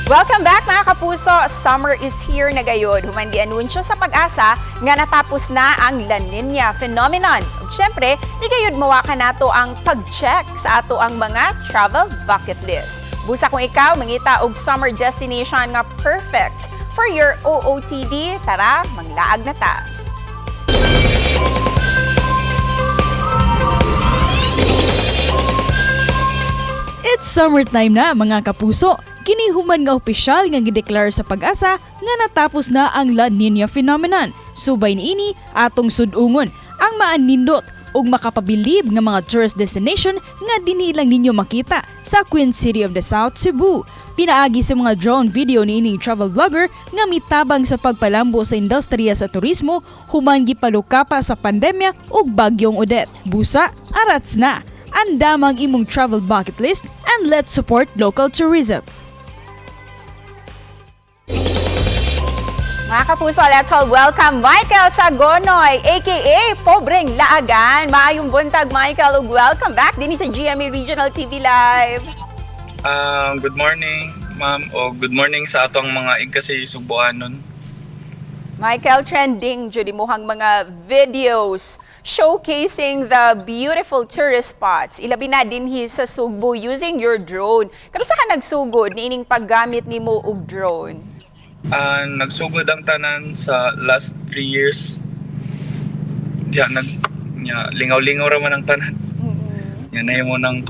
Welcome back mga kapuso! Summer is here na gayod. Human di anunsyo sa Pag-asa nga natapos na ang La Nina phenomenon. Ug syempre, di gayod mawaka nato ang pag-check sa ato ang mga travel bucket list. Busa kung ikaw mangita og summer destination nga perfect for your OOTD, tara manglaag na ta. It's summertime na mga kapuso. Kini human nga opisyal nga gideklara sa Pag-asa nga natapos na ang La Nina phenomenon. Subay niini atong sudungon ang maanindot ug makapabilib nga mga tourist destination nga dinhi lang ninyo makita sa Queen City of the South, Cebu. Pinaagi sa mga drone video niining travel vlogger nga mitabang sa pagpalambo sa industriya sa turismo human gipaluka pa sa pandemya ug bagyong Odette. Busa, arats na. Andamang imong travel bucket list and let's support local tourism. Mga kapuso, let's all welcome Michael Sagonoy, aka Pobreng Laagan. Maayong buntag, Michael, ug welcome back din sa GMA Regional TV Live. Good morning, ma'am, o good morning sa atong mga igkasi Subuanon. Michael, trending jud imuhang mga videos showcasing the beautiful tourist spots. Ilabi na dinhi sa Sugbo using your drone. Kanusa ka nagsugod niining paggamit nimo og drone? Nagsugod ang tanan sa last 3 years. Lingaw-lingaw raman ang tanan. Yan na mo ng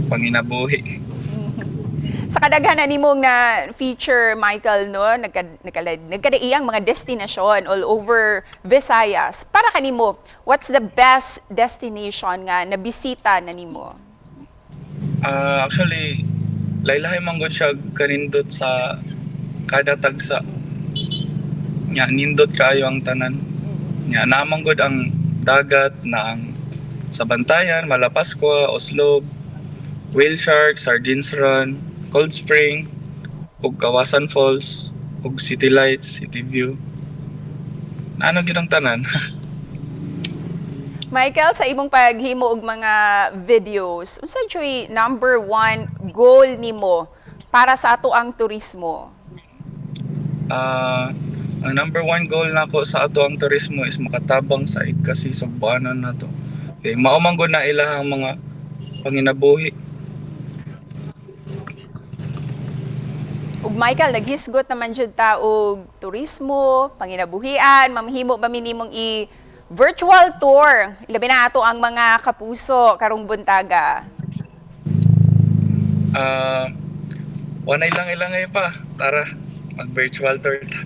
panginabuhi. Sa kadaghanan nimong na feature, Michael, no, nagkadaiyang mga destinasyon all over Visayas. Para kanimo, what's the best destination nga nabisita na nimo? Actually, laylahay manggod siya kanindot sa kada tagsa. Nindot kaayo ang tanan. Namanggod ang dagat na ang sa Bantayan, Malapascua, Oslob, Whale Shark, Sardines Run, Cold Spring, ug Kawasan Falls, ug City Lights, City View. Ano gid ang tanan? Michael, sa imong paghimo og mga videos, unsa joy number 1 goal nimo para sa ato ang turismo? Ang number 1 goal nako sa ato ang turismo is makatabang sa igkasi Subuanon nato. Okay, maumanggo na ilahang mga panginabuhi. Ug Michael, naghisgot naman jud ta og turismo, panginabuhian, mamhimo ba minimong virtual tour. Ilabi na ato ang mga kapuso karong buntaga. Wanay lang ilangay pa. Tara, mag-virtual tour ta.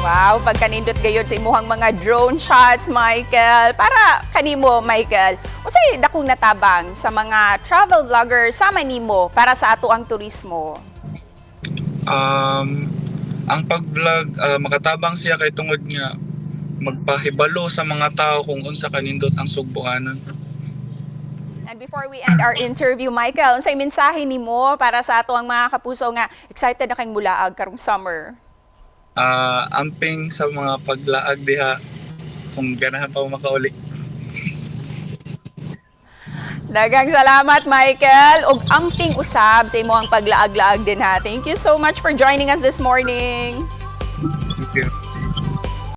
Wow, pagkanindot gayod sa imuhang mga drone shots, Michael. Para kanimo, Michael, unsay dakong natabang sa mga travel vlogger sama nimo para sa ato ang turismo? Ang pag-vlog, makatabang siya kay tungod nga magpahibalo sa mga tao kung unsa kanindot ang Subuanon. And before we end our interview, Michael, unsay mensahe nimo para sa ato ang mga kapuso nga excited na kayong mulaag karong summer? Amping sa mga paglaag diha kung ganahan pa makauli. Daghang salamat, Michael, ug amping usab sa imong paglaag-laag din ha. Thank you so much for joining us this morning.